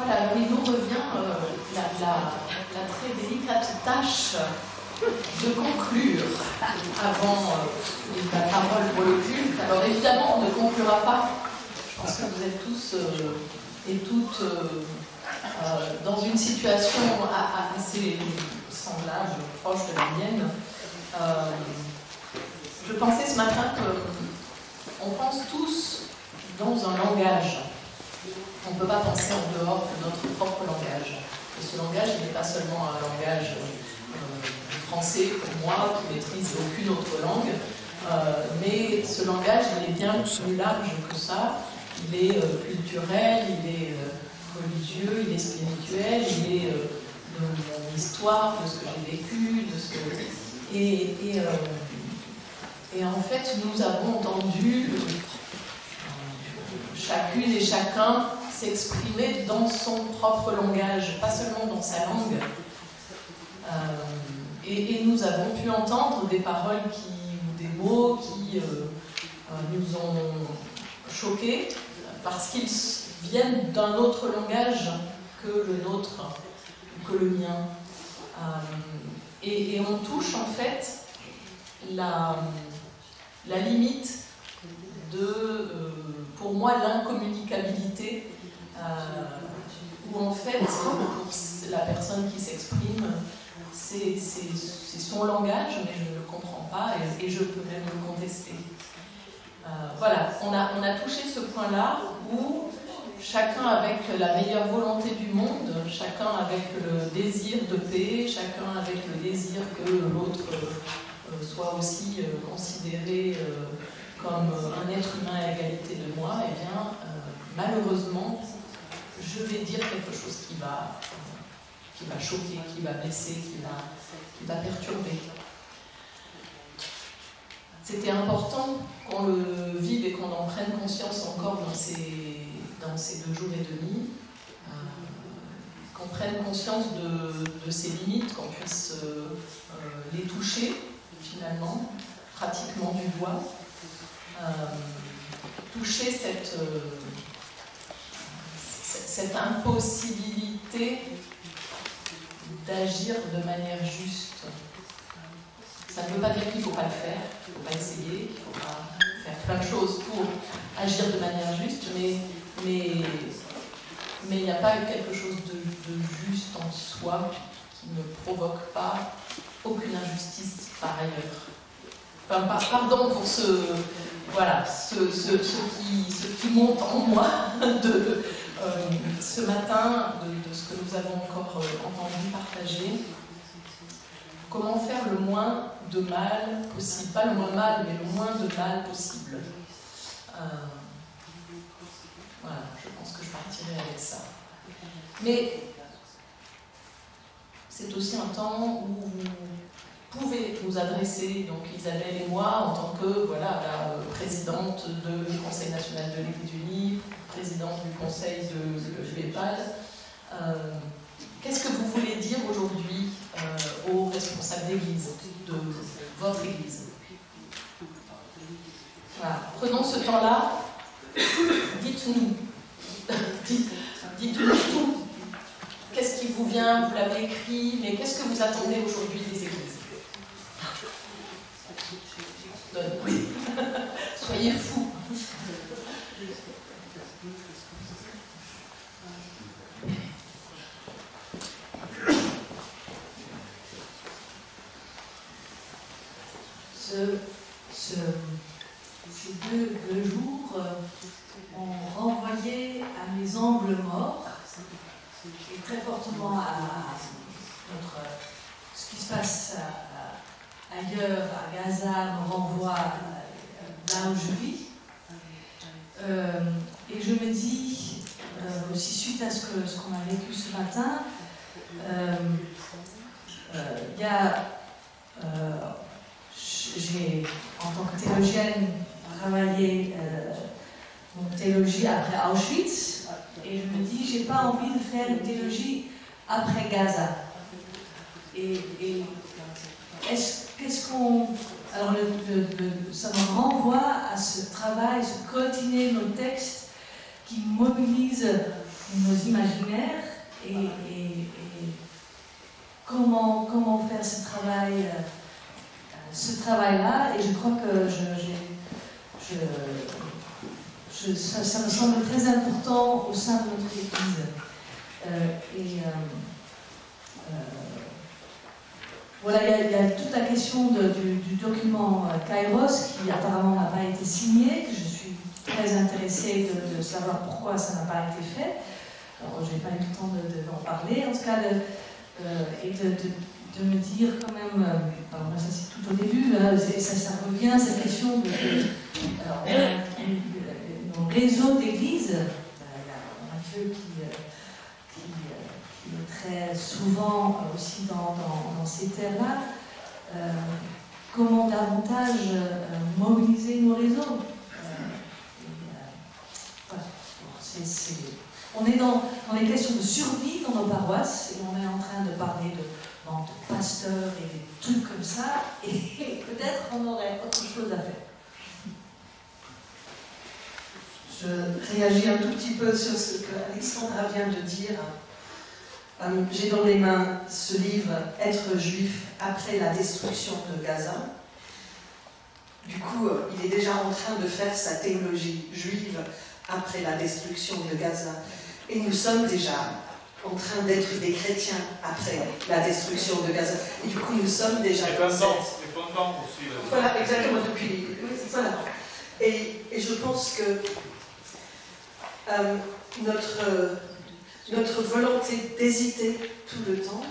Voilà, alors il nous revient la très délicate tâche de conclure avant la parole pour le culte. Alors évidemment, on ne conclura pas. Je pense que vous êtes tous et toutes dans une situation assez semblable, proche de la mienne. Je pensais ce matin qu'on pense tous dans un langage. On ne peut pas penser en dehors de notre propre langage. Et ce langage, il n'est pas seulement un langage français pour moi, qui ne maîtrise aucune autre langue, mais ce langage, il est bien plus large que ça. Il est culturel, il est religieux, il est spirituel, il est de mon histoire, de ce que j'ai vécu, de ce que... Et en fait, nous avons entendu chacune et chacun s'exprimer dans son propre langage, pas seulement dans sa langue. Et nous avons pu entendre des paroles ou des mots qui nous ont choqués parce qu'ils viennent d'un autre langage que le nôtre, que le mien. Et on touche en fait la limite de, pour moi, l'incommunicabilité, où en fait, pour la personne qui s'exprime, c'est son langage, mais je ne le comprends pas et je peux même le contester. Voilà, on a touché ce point-là où chacun avec la meilleure volonté du monde, chacun avec le désir de paix, chacun avec le désir que l'autre soit aussi considéré comme un être humain à égalité de moi, eh bien, malheureusement, je vais dire quelque chose qui va choquer, qui va blesser, qui va perturber. C'était important qu'on le vive et qu'on en prenne conscience encore dans ces 2 jours et demi, qu'on prenne conscience de ses limites, qu'on puisse les toucher, finalement, pratiquement du doigt, toucher cette impossibilité d'agir de manière juste. Ça ne veut pas dire qu'il ne faut pas le faire, qu'il ne faut pas essayer, qu'il ne faut pas faire plein de choses pour agir de manière juste, mais il n'y a pas quelque chose de juste en soi qui ne provoque pas aucune injustice par ailleurs. Enfin, pardon pour ce qui monte en moi ce matin, de ce que nous avons encore entendu partager. Comment faire le moins de mal possible, pas le moins mal, mais le moins de mal possible. Voilà, je pense que je partirai avec ça. Mais c'est aussi un temps où vous pouvez nous adresser, donc Isabelle et moi, en tant que la présidente du Conseil national de l'Église unie, présidente du Conseil de l'UEPAD. Qu'est-ce que vous voulez dire aujourd'hui aux responsables d'église, de votre église? Voilà. Prenons ce temps-là, dites-nous tout. Qu'est-ce qui vous vient? Vous l'avez écrit, mais qu'est-ce que vous attendez aujourd'hui des églises? Oui. Soyez fous. Ces deux jours ont renvoyé à mes angles morts et très fortement à ce qui se passe ailleurs, à Gaza, me renvoie là où je vis. Et je me dis, aussi suite à ce qu'on a vécu ce matin, il y a... j'ai, en tant que théologienne, travaillé mon théologie après Auschwitz, et je me dis, j'ai pas envie de faire une théologie après Gaza. Et qu'est-ce qu'on... Alors, ça me renvoie à ce travail, ce continuer nos textes qui mobilisent nos imaginaires et comment faire ce travail-là. Et je crois que ça me semble très important au sein de notre Église. Voilà, il y a toute la question du document Kairos qui apparemment n'a pas été signé, que je suis très intéressée de savoir pourquoi ça n'a pas été fait. Alors, je n'ai pas eu le temps d'en parler, en tout cas, et de me dire quand même, alors ça c'est tout au début, là, ça revient à cette question de nos réseaux d'églises. Il y a Mathieu qui est très souvent aussi dans ces terres-là. Comment davantage mobiliser nos réseaux. Voilà. On est dans les questions de survie dans nos paroisses et on est en train de parler de pasteurs et des trucs comme ça, et peut-être on aurait autre chose à faire. Je réagis un tout petit peu sur ce que Alexandra vient de dire. J'ai dans les mains ce livre « Être juif après la destruction de Gaza ». Du coup, il est déjà en train de faire sa théologie juive après la destruction de Gaza. Et nous sommes déjà en train d'être des chrétiens après la destruction de Gaza. Et du coup, nous sommes déjà dans cette... Voilà, exactement, depuis... Voilà. Et je pense que notre volonté d'hésiter tout le temps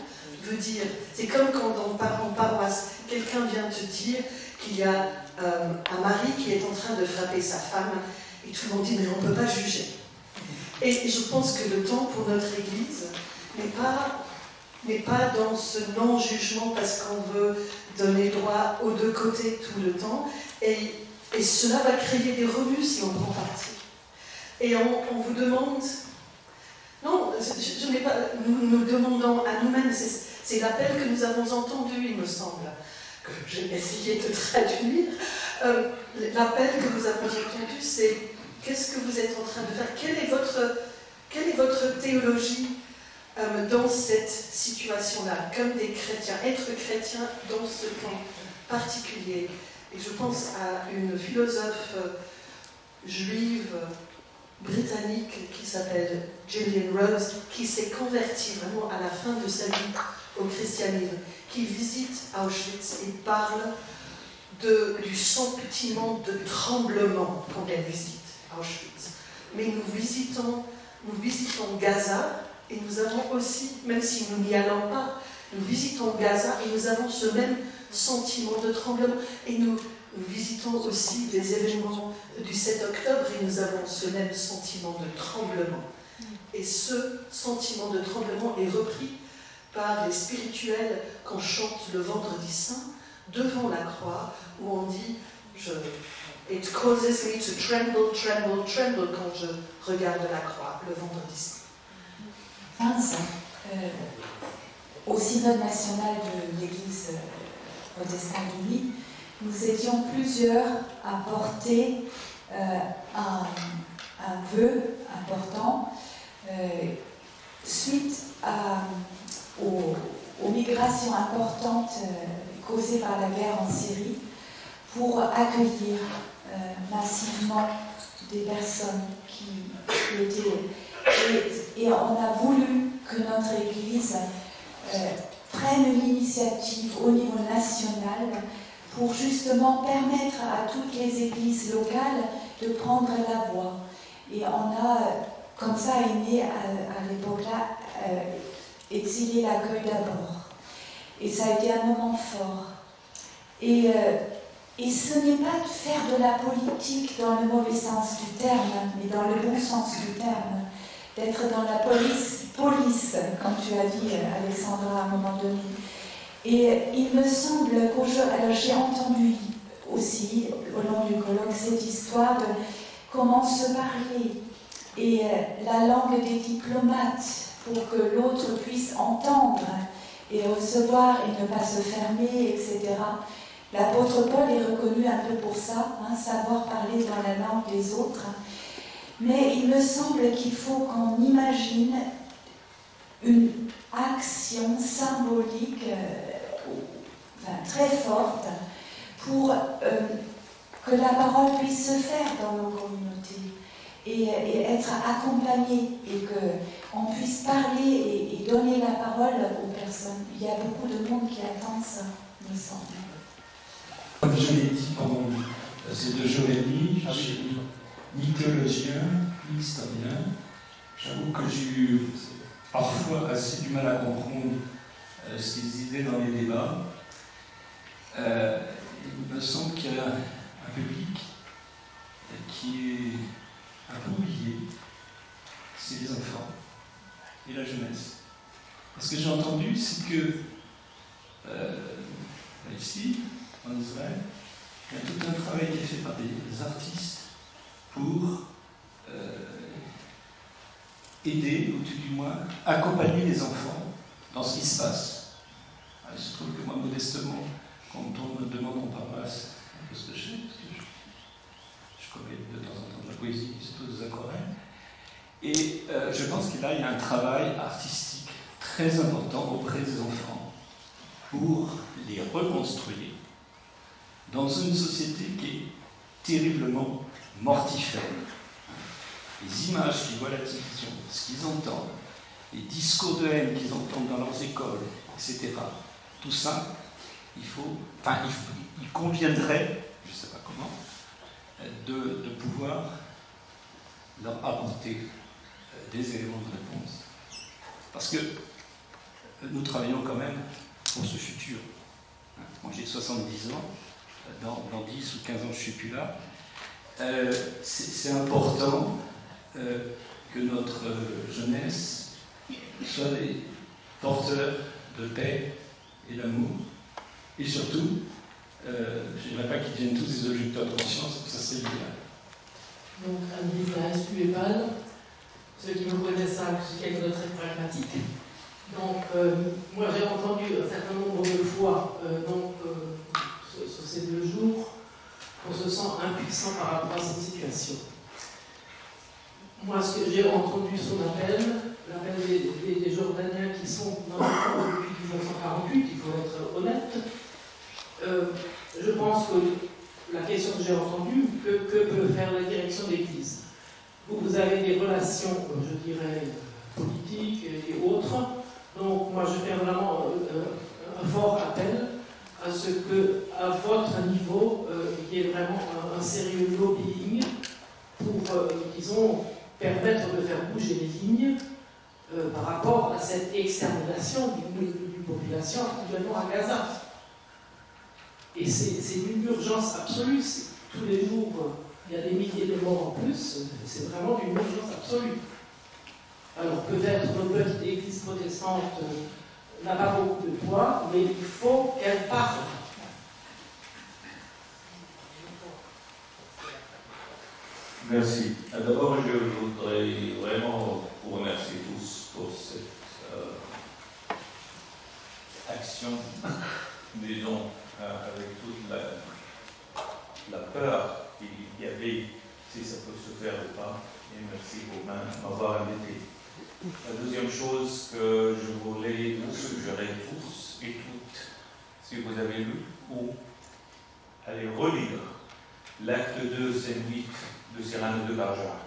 veut dire... C'est comme quand en paroisse, quelqu'un vient te dire qu'il y a un mari qui est en train de frapper sa femme, et tout le monde dit, mais on ne peut pas juger. Et je pense que le temps pour notre Église n'est pas dans ce non-jugement parce qu'on veut donner droit aux deux côtés tout le temps. Et cela va créer des rebuts si on prend parti. Et on vous demande... Non, je n'ai pas... Nous demandons à nous-mêmes, c'est l'appel que nous avons entendu, il me semble, que j'ai essayé de traduire. L'appel que nous avons entendu, c'est qu'est-ce que vous êtes en train de faire? Quelle est votre théologie dans cette situation-là, comme des chrétiens, être chrétien dans ce temps particulier? Et je pense à une philosophe juive britannique qui s'appelle Gillian Rose, qui s'est convertie vraiment à la fin de sa vie au christianisme, qui visite Auschwitz et parle du sentiment de tremblement quand elle visite Auschwitz. Mais nous visitons Gaza et nous avons aussi, même si nous n'y allons pas, nous visitons Gaza et nous avons ce même sentiment de tremblement. Et nous visitons aussi des événements du 7 octobre et nous avons ce même sentiment de tremblement. Et ce sentiment de tremblement est repris par les spirituels quand chante le Vendredi Saint devant la croix, où on dit It causes me to tremble, tremble, tremble quand je regarde la croix le Vendredi Saint. Au synode national de l'Église protestante unie, nous étions plusieurs à porter un vœu important suite aux migrations importantes causées par la guerre en Syrie, pour accueillir massivement des personnes qui étaient... Et on a voulu que notre Église prenne l'initiative au niveau national pour justement permettre à toutes les églises locales de prendre la voix. Et on a, comme ça est né à l'époque-là, Exilé l'accueil d'abord. Et ça a été un moment fort. Et ce n'est pas de faire de la politique dans le mauvais sens du terme, mais dans le bon sens du terme. D'être dans la police, comme tu as dit, Alexandra, à un moment donné. Et il me semble alors j'ai entendu aussi, au long du colloque, cette histoire de comment se parler et la langue des diplomates pour que l'autre puisse entendre et recevoir et ne pas se fermer, etc. L'apôtre Paul est reconnu un peu pour ça, savoir parler dans la langue des autres. mais il me semble qu'il faut qu'on imagine une action symbolique très forte pour que la parole puisse se faire dans nos communautés et être accompagnée et qu'on puisse parler et donner la parole aux personnes. Il y a beaucoup de monde qui attend ça, me semble. Comme je l'ai dit pendant ces 2 jours et demi, je suis ni théologien, ni historien. J'avoue que j'ai eu parfois assez du mal à comprendre ce qu'ils disaient dans les débats. Il me semble qu'il y a un public qui est un peu oublié, c'est les enfants et la jeunesse. Parce que j'ai entendu, c'est que ici, en Israël, il y a tout un travail qui est fait par des artistes pour aider, ou tout du moins accompagner les enfants dans ce qui se passe. Il se trouve que moi, modestement, quand on me demande en paroisse un peu ce que je fais, parce que je connais de temps en temps de la poésie, surtout des aquarelles, et je pense que là, il y a un travail artistique très important auprès des enfants pour les reconstruire dans une société qui est terriblement mortifère. Les images qu'ils voient à la télévision, ce qu'ils entendent, les discours de haine qu'ils entendent dans leurs écoles, etc. Tout ça, il conviendrait, je ne sais pas comment, de pouvoir leur apporter des éléments de réponse. Parce que nous travaillons quand même pour ce futur. Moi j'ai 70 ans, dans 10 ou 15 ans je ne suis plus là. C'est important que notre jeunesse soit des porteurs de paix et d'amour. Et surtout, je n'aimerais pas qu'ils deviennent tous des objecteurs de conscience, ça serait idéal. Donc, Anne-Lise Suépal, ceux qui me connaissent savent que je suis quelqu'un de très pragmatique. Donc, moi j'ai entendu un certain nombre de fois sur ces 2 jours qu'on se sent impuissant par rapport à cette situation. Moi, ce que j'ai entendu son appel des Jordaniens qui sont dans le camp depuis 1948, il faut être honnête, je pense que la question que j'ai entendue, que peut faire la direction d'église? Vous avez des relations, je dirais, politiques et autres, donc moi je fais vraiment un fort appel à ce que, à votre niveau, il y ait vraiment un sérieux lobbying pour, disons, permettre de faire bouger les lignes par rapport à cette extermination d'une population actuellement à Gaza. Et c'est une urgence absolue. Tous les jours, il y a des milliers de morts en plus. C'est vraiment une urgence absolue. Alors peut-être notre petite église protestante n'a pas beaucoup de poids, mais il faut qu'elle parle. Merci. D'abord, je voudrais vraiment vous remercier tous pour cette action, disons, avec toute la peur qu'il y avait, si ça peut se faire ou pas. Et merci Romain de m'avoir invité. La deuxième chose que je voulais vous suggérer tous et toutes, si vous avez lu, ou allez relire l'acte 2, scène 8 de Cyrano de Bergerac.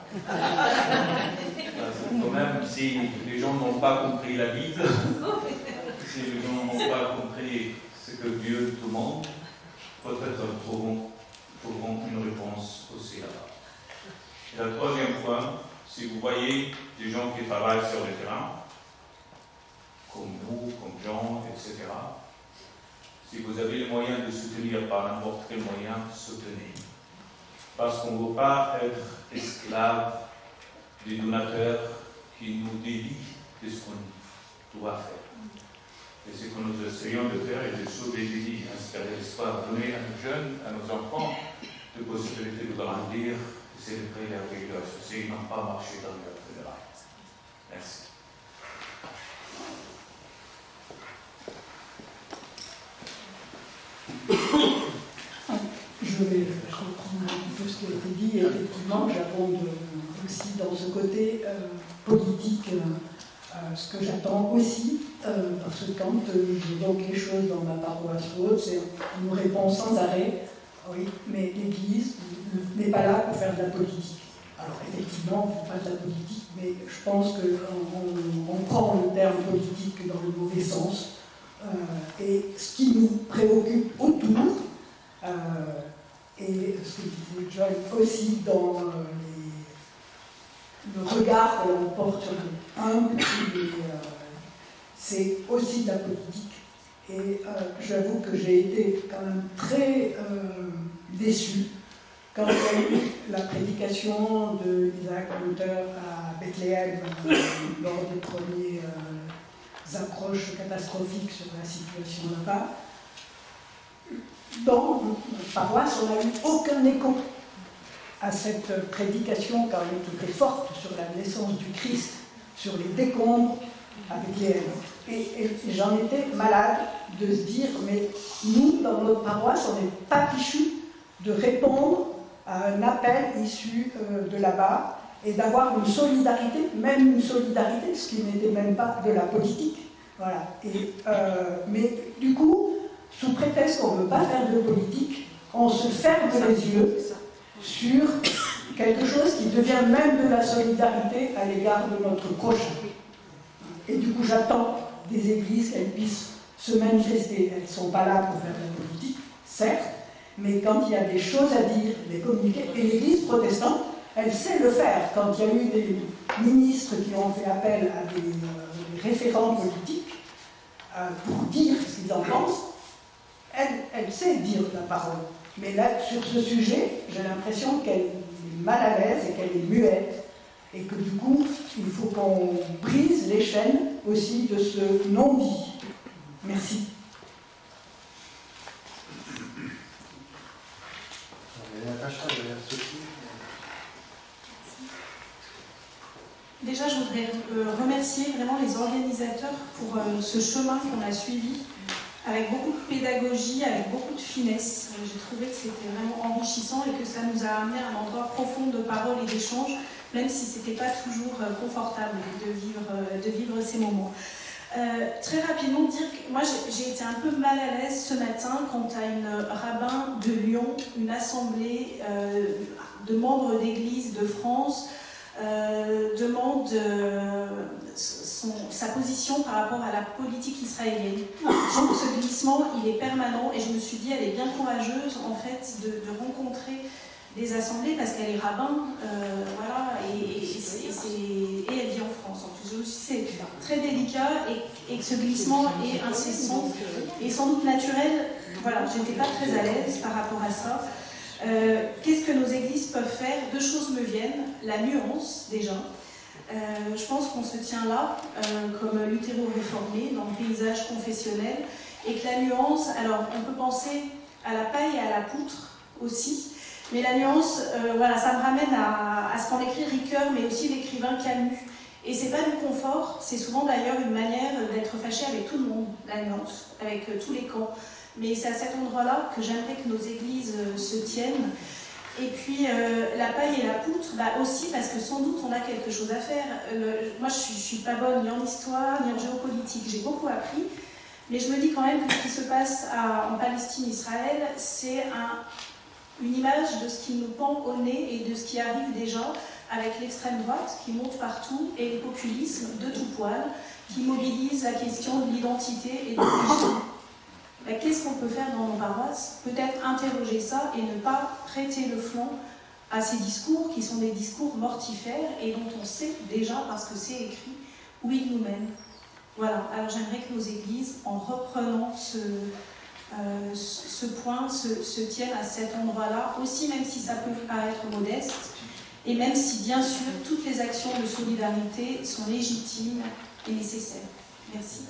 Quand même, si les gens n'ont pas compris la Bible, si les gens n'ont pas compris ce que Dieu demande, peut-être trouveront une réponse aussi là-bas. Et le troisième point, si vous voyez des gens qui travaillent sur le terrain, comme nous, comme Jean, etc., si vous avez les moyens de soutenir par n'importe quel moyen, soutenez. Parce qu'on ne veut pas être esclave des donateurs qui nous dédient de ce qu'on doit faire. Et ce que nous essayons de faire est de sauver des vies, inspirer l'espoir, donner à nos jeunes, à nos enfants, de possibilités de grandir, de célébrer leur vie de la société, n'ont pas marché dans leur fédéral. Merci. Je vais reprendre un peu ce qui a été dit, et effectivement, j'abonde aussi dans ce côté politique, ce que j'attends aussi, parce que quand j'évoque les choses dans ma paroisse ou autre, on nous répond sans arrêt, oui, mais l'Église n'est pas là pour faire de la politique. Alors effectivement, on ne fait pas de la politique, mais je pense qu'on prend le terme politique dans le mauvais sens. Et ce qui nous préoccupe autour, et ce que disait John aussi dans le regard que l'on porte sur les humbles, c'est aussi de la politique. Et j'avoue que j'ai été quand même très déçue quand il y a eu la prédication d'Isaac Luther à Bethléem lors des premiers approches catastrophiques sur la situation là-bas. Dans notre paroisse, on n'a eu aucun écho à cette prédication quand même qui était forte sur la naissance du Christ, sur les décombres à Bethléem. Et j'en étais malade de se dire, mais nous, dans notre paroisse, on n'est pas fichus de répondre à un appel issu de là-bas et d'avoir une solidarité, même une solidarité, ce qui n'était même pas de la politique. Voilà. Mais du coup, sous prétexte qu'on ne veut pas faire de politique, on se ferme les yeux sur quelque chose qui devient même de la solidarité à l'égard de notre prochain. Et du coup, j'attends des églises qu'elles puissent se manifester. Elles ne sont pas là pour faire de la politique, certes, mais quand il y a des choses à dire, des communiqués, et l'Église protestante, elle sait le faire. Quand il y a eu des ministres qui ont fait appel à des référents politiques pour dire ce qu'ils en pensent, elle sait dire la parole. Mais là, sur ce sujet, j'ai l'impression qu'elle est mal à l'aise et qu'elle est muette. Et que du coup, il faut qu'on brise les chaînes aussi de ce non-dit. Merci. Déjà, je voudrais remercier vraiment les organisateurs pour ce chemin qu'on a suivi avec beaucoup de pédagogie, avec beaucoup de finesse. J'ai trouvé que c'était vraiment enrichissant et que ça nous a amené à un endroit profond de parole et d'échange, même si ce n'était pas toujours confortable de vivre ces moments. Très rapidement dire que moi j'ai été un peu mal à l'aise ce matin quand à une rabbin de Lyon, une assemblée de membres d'église de France demande sa position par rapport à la politique israélienne. Je trouve que ce glissement il est permanent et je me suis dit elle est bien courageuse en fait de rencontrer des assemblées parce qu'elle est rabbin, voilà, et elle vit en France. En plus, c'est très délicat et que ce glissement est incessant et sans doute naturel. Voilà, j'étais pas très à l'aise par rapport à ça. Qu'est-ce que nos églises peuvent faire? Deux choses me viennent. La nuance, déjà. Je pense qu'on se tient là, comme luthéro-réformé, dans le paysage confessionnel, et que la nuance, alors on peut penser à la paille et à la poutre aussi, mais la nuance, voilà, ça me ramène à ce qu'en écrit Ricoeur, mais aussi l'écrivain Camus. Et c'est pas du confort, c'est souvent d'ailleurs une manière d'être fâché avec tout le monde, la nuance, avec tous les camps. Mais c'est à cet endroit-là que j'aimerais que nos églises se tiennent. Et puis la paille et la poutre, bah aussi parce que sans doute on a quelque chose à faire. Moi je suis pas bonne ni en histoire ni en géopolitique, j'ai beaucoup appris, mais je me dis quand même que ce qui se passe en Palestine-Israël, c'est une image de ce qui nous pend au nez et de ce qui arrive déjà avec l'extrême droite qui monte partout et les populismes de tout poil qui mobilisent la question de l'identité et de l'origine. Ben, qu'est-ce qu'on peut faire dans nos paroisses? Peut-être interroger ça et ne pas prêter le flanc à ces discours qui sont des discours mortifères et dont on sait déjà, parce que c'est écrit, où ils nous mènent. Voilà, alors j'aimerais que nos églises, en reprenant ce point, se tiennent à cet endroit-là, aussi même si ça peut paraître modeste, et même si bien sûr toutes les actions de solidarité sont légitimes et nécessaires. Merci.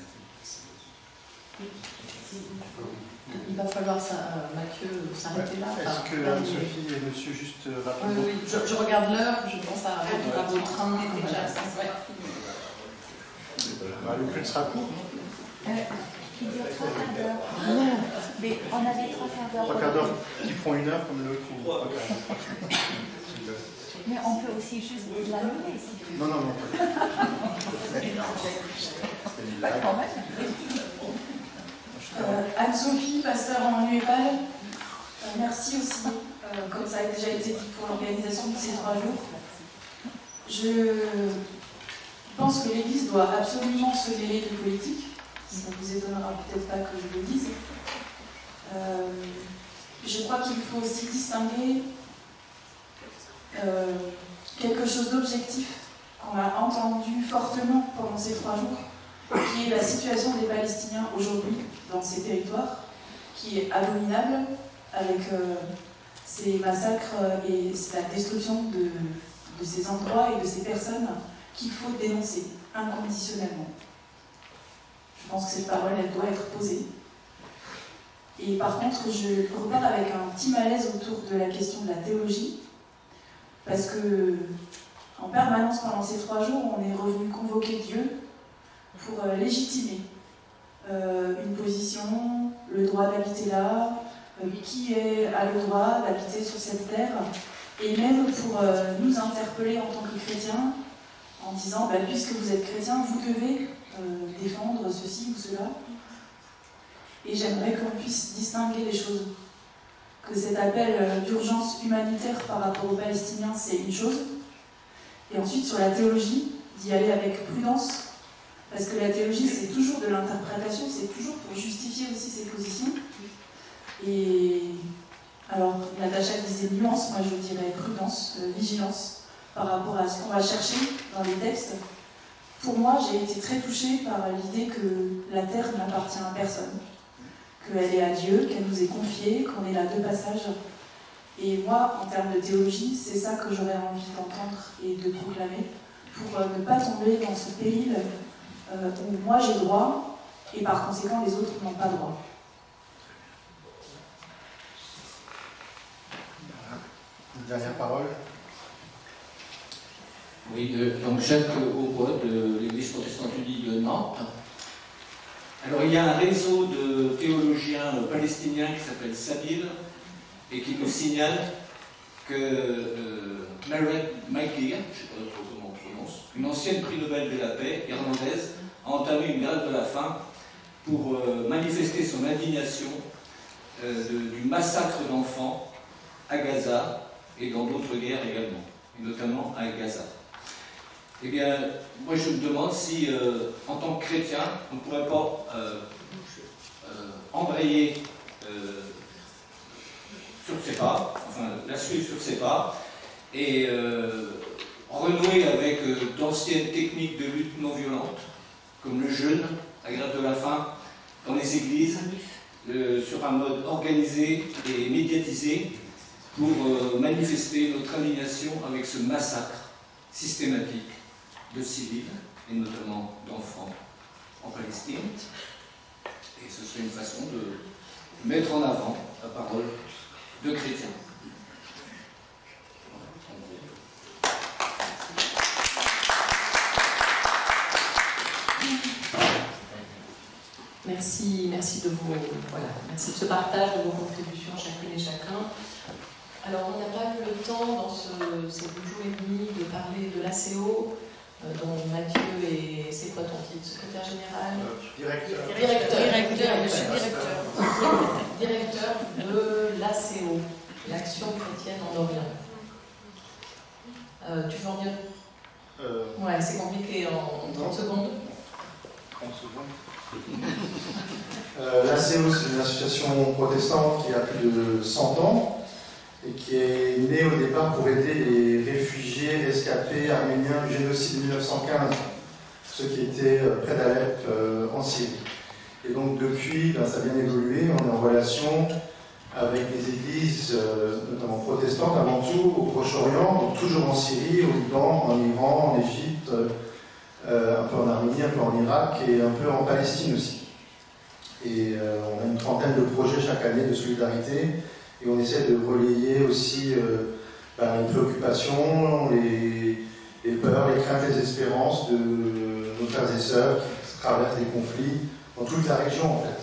Il va falloir, Mathieu, s'arrêter là. Est-ce que Anne-Sophie et monsieur, juste rapidement... Oui, je regarde l'heure, je pense à vos trains. Le culte sera court, non ? qui dure 3 quarts d'heure. Non. Mais on avait 3 quarts d'heure. 3 quarts d'heure qui font 1 heure comme l'autre ou 3 quarts d'heure. Mais on peut aussi juste l'annuler si tu veux. Non, non, non. Pas quand même. Anne-Sophie, pasteur en UEPAL, merci aussi, comme ça a déjà été dit, pour l'organisation de ces 3 jours. Je pense que l'Église doit absolument se mêler de politique. Ça ne vous étonnera peut-être pas que je le dise. Je crois qu'il faut aussi distinguer quelque chose d'objectif qu'on a entendu fortement pendant ces 3 jours, qui est la situation des Palestiniens aujourd'hui dans ces territoires, qui est abominable avec ces massacres et la destruction de ces endroits et de ces personnes qu'il faut dénoncer inconditionnellement. Je pense que cette parole, elle doit être posée. Et par contre, je repars avec un petit malaise autour de la question de la théologie, parce que en permanence pendant ces 3 jours, on est revenu convoquer Dieu pour légitimer une position, le droit d'habiter là, qui a le droit d'habiter sur cette terre, et même pour nous interpeller en tant que chrétiens, en disant, puisque vous êtes chrétiens, vous devez défendre ceci ou cela. Et j'aimerais qu'on puisse distinguer les choses. Que cet appel d'urgence humanitaire par rapport aux Palestiniens, c'est une chose. Et ensuite, sur la théologie, d'y aller avec prudence. Parce que la théologie, c'est toujours de l'interprétation, c'est toujours pour justifier aussi ses positions. Et alors, Natacha disait nuance, moi je dirais prudence, vigilance, par rapport à ce qu'on va chercher dans les textes. Pour moi, j'ai été très touchée par l'idée que la terre n'appartient à personne, qu'elle est à Dieu, qu'elle nous est confiée, qu'on est là de passage. Et moi, en termes de théologie, c'est ça que j'aurais envie d'entendre et de proclamer, pour ne pas tomber dans ce péril où moi j'ai droit, et par conséquent les autres n'ont pas droit. Une dernière parole. Oui, donc Jacques Aubois de l'Église protestante unie de Nantes. Alors il y a un réseau de théologiens palestiniens qui s'appelle Sabil et qui nous signale que Mairead Makir, je ne sais pas trop comment on prononce, une ancienne prix Nobel de la paix irlandaise, a entamé une grève de la faim pour manifester son indignation du massacre d'enfants à Gaza et dans d'autres guerres également, et notamment à Gaza. Eh bien, moi je me demande si, en tant que chrétien, on ne pourrait pas embrayer sur ses pas, enfin la suivre sur ses pas, et renouer avec d'anciennes techniques de lutte non violente, comme le jeûne, la grève de la faim, dans les églises, sur un mode organisé et médiatisé, pour manifester notre indignation avec ce massacre systématique de civils, et notamment d'enfants en Palestine. Et ce serait une façon de mettre en avant la parole de chrétiens. Merci merci de ce partage, de vos contributions chacune et chacun. Alors, on n'a pas eu le temps dans ces 2 jours et demi de parler de l'ACO, dont Mathieu est, c'est quoi ton titre, secrétaire général? Directeur de l'ACO, l'Action chrétienne en Orient. Tu veux en dire? Ouais, c'est compliqué en 30 secondes. 30 secondes. L'ACO, c'est une association protestante qui a plus de 100 ans et qui est née au départ pour aider les réfugiés rescapés arméniens du génocide de 1915, ceux qui étaient près d'Alep en Syrie. Et donc depuis, ça a bien évolué, on est en relation avec les églises, notamment protestantes avant tout, au Proche-Orient, donc toujours en Syrie, au Liban, en Iran, en Égypte, un peu en Arménie, un peu en Irak et un peu en Palestine aussi. Et on a une trentaine de projets chaque année de solidarité et on essaie de relayer aussi les préoccupations, les peurs, les craintes, les espérances de nos frères et sœurs qui traversent des conflits dans toute la région en fait.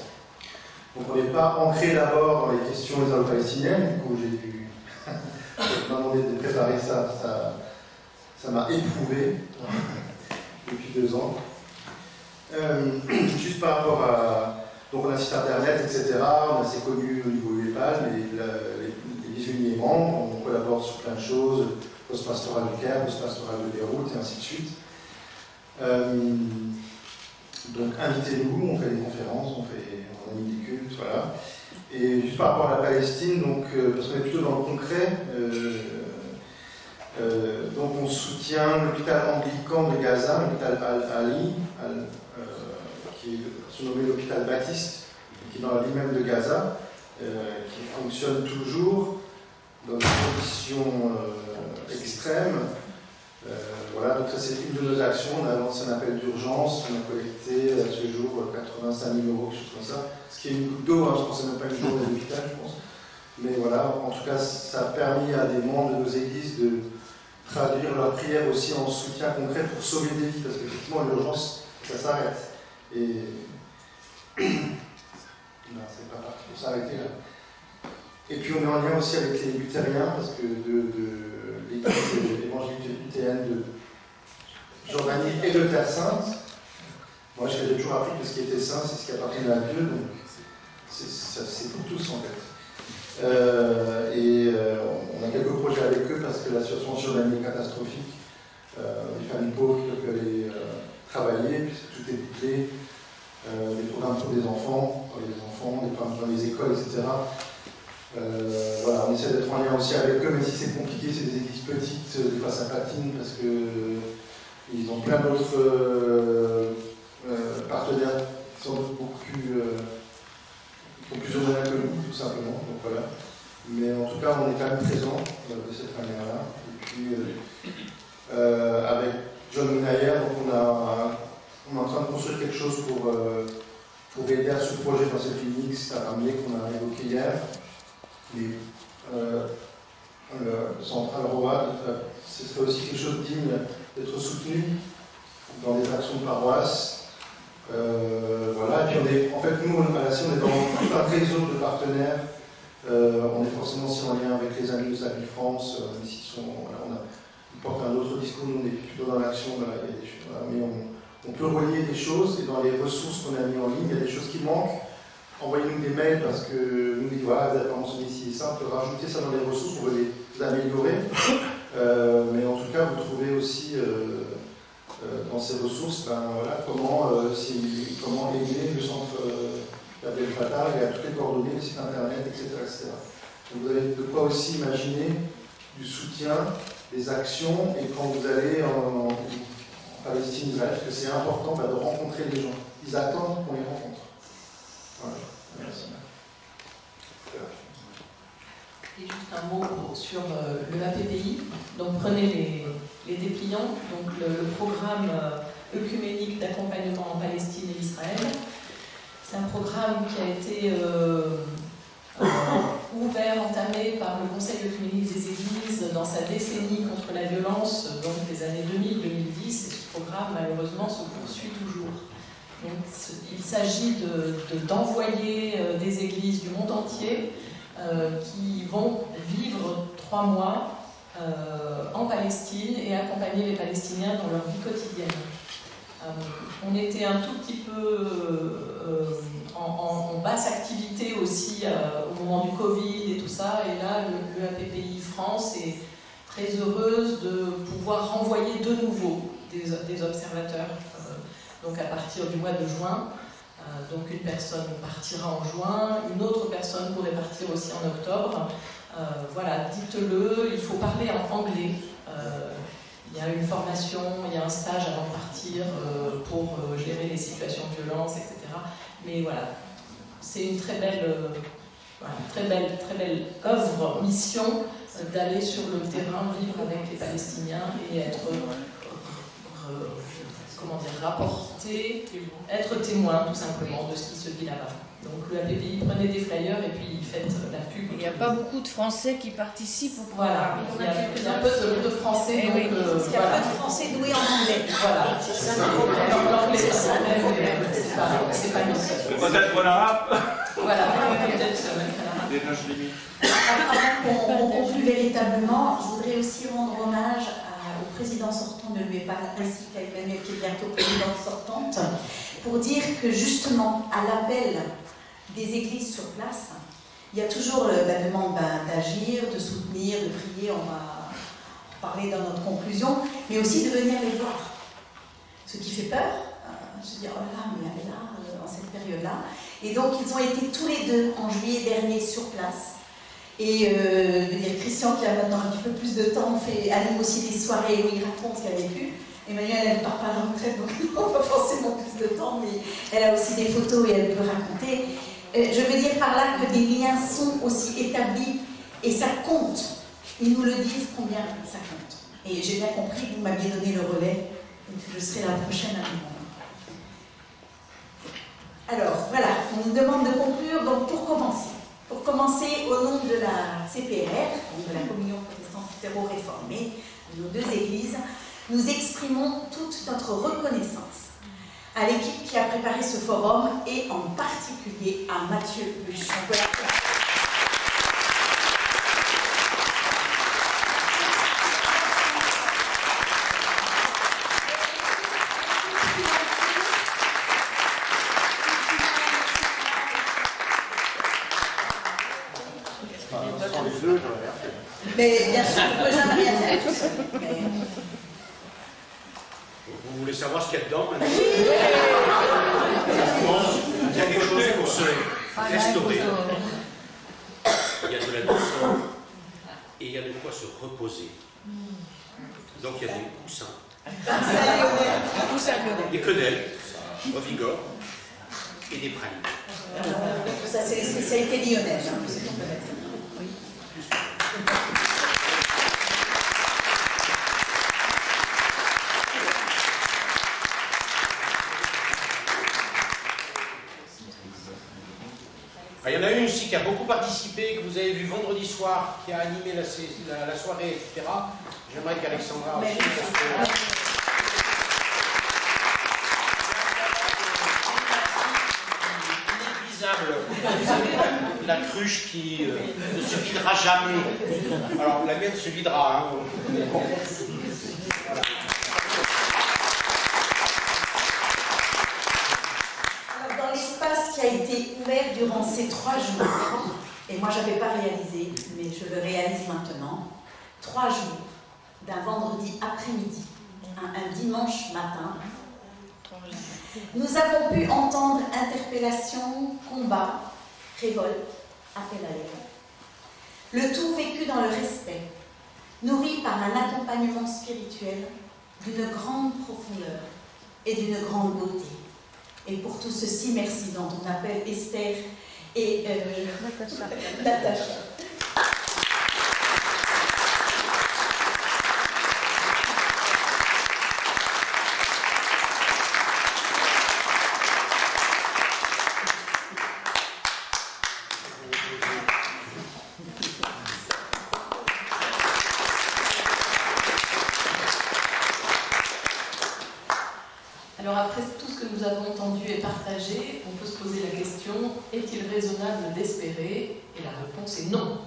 Donc on n'est pas ancré d'abord dans les questions israélo-palestiniennes, du coup j'ai dû demander de préparer ça, ça m'a éprouvé depuis 2 ans. Juste par rapport à... Donc on a un site internet, etc. On est assez connu au niveau UEPAL, mais les 18 membres, on collabore sur plein de choses, post-pastoral du Caire, post-pastoral de Beyrouth, et ainsi de suite. Donc invitez-nous, on fait des conférences, on anime des cultes, voilà. Et juste par rapport à la Palestine, donc, parce qu'on est plutôt dans le concret, donc on soutient l'hôpital anglican de Gaza, l'hôpital Al-Ali, qui est surnommé l'hôpital Baptiste, qui est dans la ville même de Gaza, qui fonctionne toujours dans des conditions extrêmes. Voilà, donc ça c'est une de nos actions. On a lancé un appel d'urgence, on a collecté ce jour 85 000 €, quelque chose comme ça, ce qui est une goutte d'eau, hein, je pense que c'est même pas une journée d'hôpital, je pense. Mais voilà, en tout cas, ça a permis à des membres de nos églises de traduire leurs prières aussi en soutien concret pour sauver des vies, parce qu'effectivement, l'urgence, ça s'arrête. Et non, c'est pas parti pour s'arrêter là. Et puis on est en lien aussi avec les luthériens, parce que de l'église évangélique luthérienne de Jordanie et de Terre Sainte. Moi, j'ai toujours appris que ce qui était saint, c'est ce qui appartenait à Dieu, donc c'est pour tous en fait. On a quelques projets avec eux parce que la situation en Jordanie est catastrophique. Les familles pauvres qui peuvent aller travailler, puisque tout est bouclé. Des programmes pour des enfants, des programmes dans les écoles, etc. Voilà, on essaie d'être en lien aussi avec eux, mais si c'est compliqué, c'est des églises petites, des fois ça patine parce qu'ils ont plein d'autres partenaires qui sont beaucoup plus honnêtes que nous, tout simplement. Donc, voilà. Mais en tout cas, on est quand même présent de cette manière-là. Et puis, avec John Minayer, donc on est en train de construire quelque chose pour aider à ce projet dans cette clinique à ramener qu'on a évoqué hier. Le central Road, ce serait aussi quelque chose digne d'être soutenu dans des actions de paroisse. Voilà, et puis en fait, nous, à la CIE, on est dans tout un réseau de partenaires. On est forcément aussi en lien avec les amis de Salut France. On porte un autre discours, nous, on est plutôt dans l'action, mais on peut relier des choses, et dans les ressources qu'on a mis en ligne, il y a des choses qui manquent. Envoyez-nous des mails parce que nous disons, voilà, vous avez mentionné ici et ça, on peut rajouter ça dans les ressources, on veut les améliorer. Mais en tout cas, vous trouvez aussi dans ces ressources voilà, comment aider le centre Abdel Fattah, il y a toutes les coordonnées, le site internet, etc. Donc vous avez de quoi aussi imaginer du soutien, des actions, et quand vous allez en Palestine, Israël, que c'est important de rencontrer les gens. Ils attendent qu'on les rencontre. Voilà. Merci. Et juste un mot sur le APPI. Donc prenez les dépliants. Donc le programme œcuménique d'accompagnement en Palestine et Israël. C'est un programme qui a été ouvert, entamé par le Conseil œcuménique des Églises dans sa décennie contre la violence, donc les années 2000-2010, et ce programme malheureusement se poursuit toujours. Donc, il s'agit d'envoyer des églises du monde entier qui vont vivre 3 mois en Palestine et accompagner les Palestiniens dans leur vie quotidienne. On était un tout petit peu en basse activité aussi au moment du Covid et tout ça, et là le APPI France est très heureuse de pouvoir renvoyer de nouveau des observateurs, donc à partir du mois de juin. Donc une personne partira en juin, une autre personne pourrait partir aussi en octobre. Voilà, dites-le, il faut parler en anglais. Il y a une formation, il y a un stage avant de partir pour gérer les situations de violence, etc. Mais voilà, c'est une très belle œuvre, mission d'aller sur le terrain, vivre avec les Palestiniens et être rapporté, être témoin tout simplement de ce qui se vit là-bas. Donc le APPI, prenez des flyers et puis faites la pub. Il n'y a pas beaucoup de Français qui participent. Voilà, il y a un peu de Français, donc Parce qu'il n'y a pas de français doué en anglais. Voilà. C'est ça le problème. L'anglais, C'est ça le problème. c'est pas notre. Peut-être en arabe. Voilà, peut-être. Avant qu'on conclue véritablement, je voudrais aussi rendre hommage au président sortant de l'UEPA, ainsi qu'à Emmanuel qui est bientôt présidente sortante, pour dire que justement, à l'appel des églises sur place, il y a toujours la demande d'agir, de soutenir, de prier, on va en parler dans notre conclusion, mais aussi de venir les voir. Ce qui fait peur, je dis, oh là, mais elle est là, en cette période-là. Et donc, ils ont été tous les deux en juillet dernier sur place. Et Christian, qui a maintenant un petit peu plus de temps, anime aussi des soirées où il raconte ce qu'elle a vécu. Emmanuel, elle ne part pas à la retraite, donc il n'a pas forcément plus de temps, mais elle a aussi des photos et elle peut raconter. Je veux dire par là que des liens sont aussi établis et ça compte. Ils nous le disent combien ça compte. Et j'ai bien compris que vous m'aviez donné le relais et que je serai la prochaine à répondre. Alors, voilà, on nous demande de conclure. Donc, pour commencer, au nom de la CPR, de la Communion protestante luthero-réformée, de nos deux églises, nous exprimons toute notre reconnaissance à l'équipe qui a préparé ce forum et en particulier à Mathieu Buchon. Mais bien sûr, on ne peut jamais rien faire tout seul. Vous voulez savoir ce qu'il y a dedans maintenant? Il y a quelque chose pour se restaurer. Il y a de la douceur et il y a de quoi se reposer. Donc il y a des coussins. Des quenelles, revigore et des pralines. Ça, c'est les spécialités lyonnaises. Il y en a une aussi qui a beaucoup participé, que vous avez vu vendredi soir, qui a animé la soirée, etc. J'aimerais qu'Alexandra aussi, parce que... Inépuisable. La cruche qui ne se videra jamais. Alors la mienne se videra. Hein. Voilà. Dans l'espace qui a été ouvert durant ces 3 jours, et moi je n'avais pas réalisé, mais je le réalise maintenant, 3 jours d'un vendredi après-midi à un dimanche matin, nous avons pu entendre interpellation, combat, révolte, appel à l'aide. Le tout vécu dans le respect, nourri par un accompagnement spirituel d'une grande profondeur et d'une grande beauté. Et pour tout ceci, merci dans ton appel Esther et Natacha. Alors après tout ce que nous avons entendu et partagé, on peut se poser la question, est-il raisonnable d'espérer? Et la réponse est non.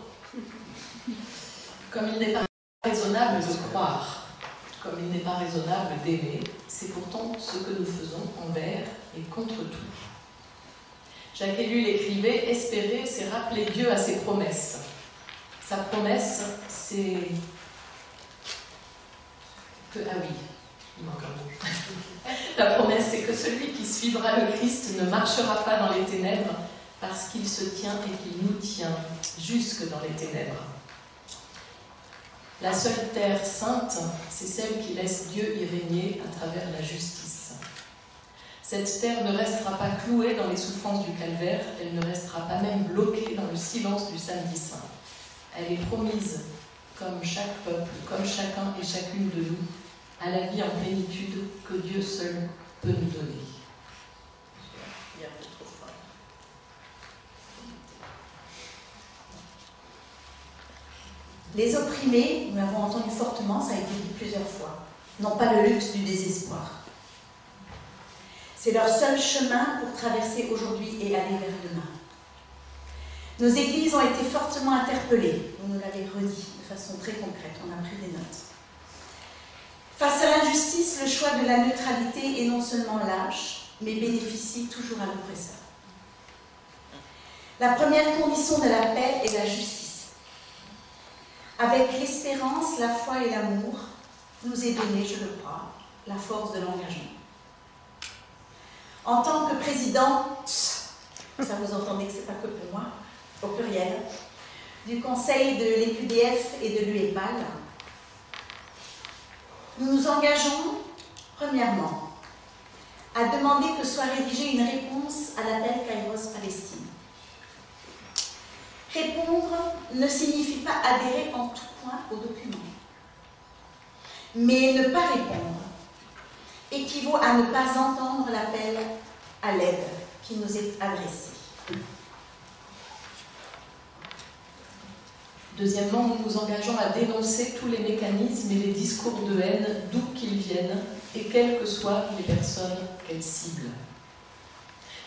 Comme il n'est pas raisonnable de croire, comme il n'est pas raisonnable d'aimer, c'est pourtant ce que nous faisons envers et contre tout. Jacques Ellul écrivait, espérer, c'est rappeler Dieu à ses promesses. Sa promesse, c'est que, ah oui, il manque un mot. La promesse, c'est que celui qui suivra le Christ ne marchera pas dans les ténèbres parce qu'il se tient et qu'il nous tient jusque dans les ténèbres. La seule terre sainte, c'est celle qui laisse Dieu y régner à travers la justice. Cette terre ne restera pas clouée dans les souffrances du calvaire, elle ne restera pas même bloquée dans le silence du samedi saint. Elle est promise, comme chaque peuple, comme chacun et chacune de nous, à la vie en plénitude que Dieu seul peut nous donner. Les opprimés, nous l'avons entendu fortement, ça a été dit plusieurs fois, n'ont pas le luxe du désespoir. C'est leur seul chemin pour traverser aujourd'hui et aller vers demain. Nos églises ont été fortement interpellées, vous nous l'avez redit de façon très concrète, on a pris des notes. Face à l'injustice, le choix de la neutralité est non seulement lâche, mais bénéficie toujours à l'oppresseur. La première condition de la paix est la justice. Avec l'espérance, la foi et l'amour, nous est donnée, je le crois, la force de l'engagement. En tant que présidente, ça vous entendez que ce n'est pas que pour moi, au pluriel, du conseil de l'EQDF et de l'UEPAL, nous nous engageons, premièrement, à demander que soit rédigée une réponse à l'appel Kairos-Palestine. Répondre ne signifie pas adhérer en tout point au document. Mais ne pas répondre équivaut à ne pas entendre l'appel à l'aide qui nous est adressé. Deuxièmement, nous nous engageons à dénoncer tous les mécanismes et les discours de haine, d'où qu'ils viennent, et quelles que soient les personnes qu'elles ciblent.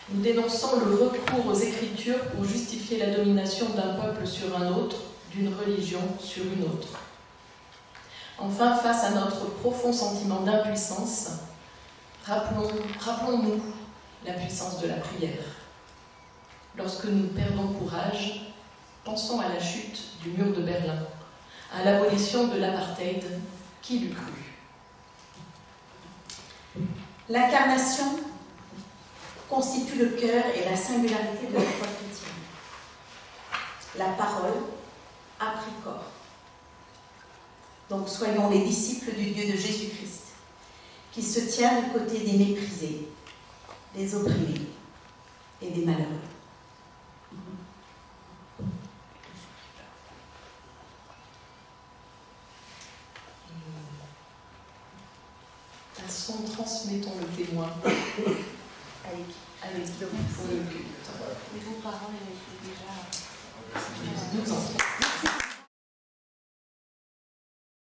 Nous dénonçons le recours aux Écritures pour justifier la domination d'un peuple sur un autre, d'une religion sur une autre. Enfin, face à notre profond sentiment d'impuissance, rappelons-nous la puissance de la prière. Lorsque nous perdons courage, pensons à la chute du mur de Berlin, à l'abolition de l'apartheid, qui l'eût cru. L'incarnation constitue le cœur et la singularité de la foi chrétienne. La parole a pris corps. Donc soyons les disciples du Dieu de Jésus-Christ, qui se tient du côté des méprisés, des opprimés et des malheureux. Passons, transmettons le témoin avec pour le culte. Et vos parents étaient déjà... Nous en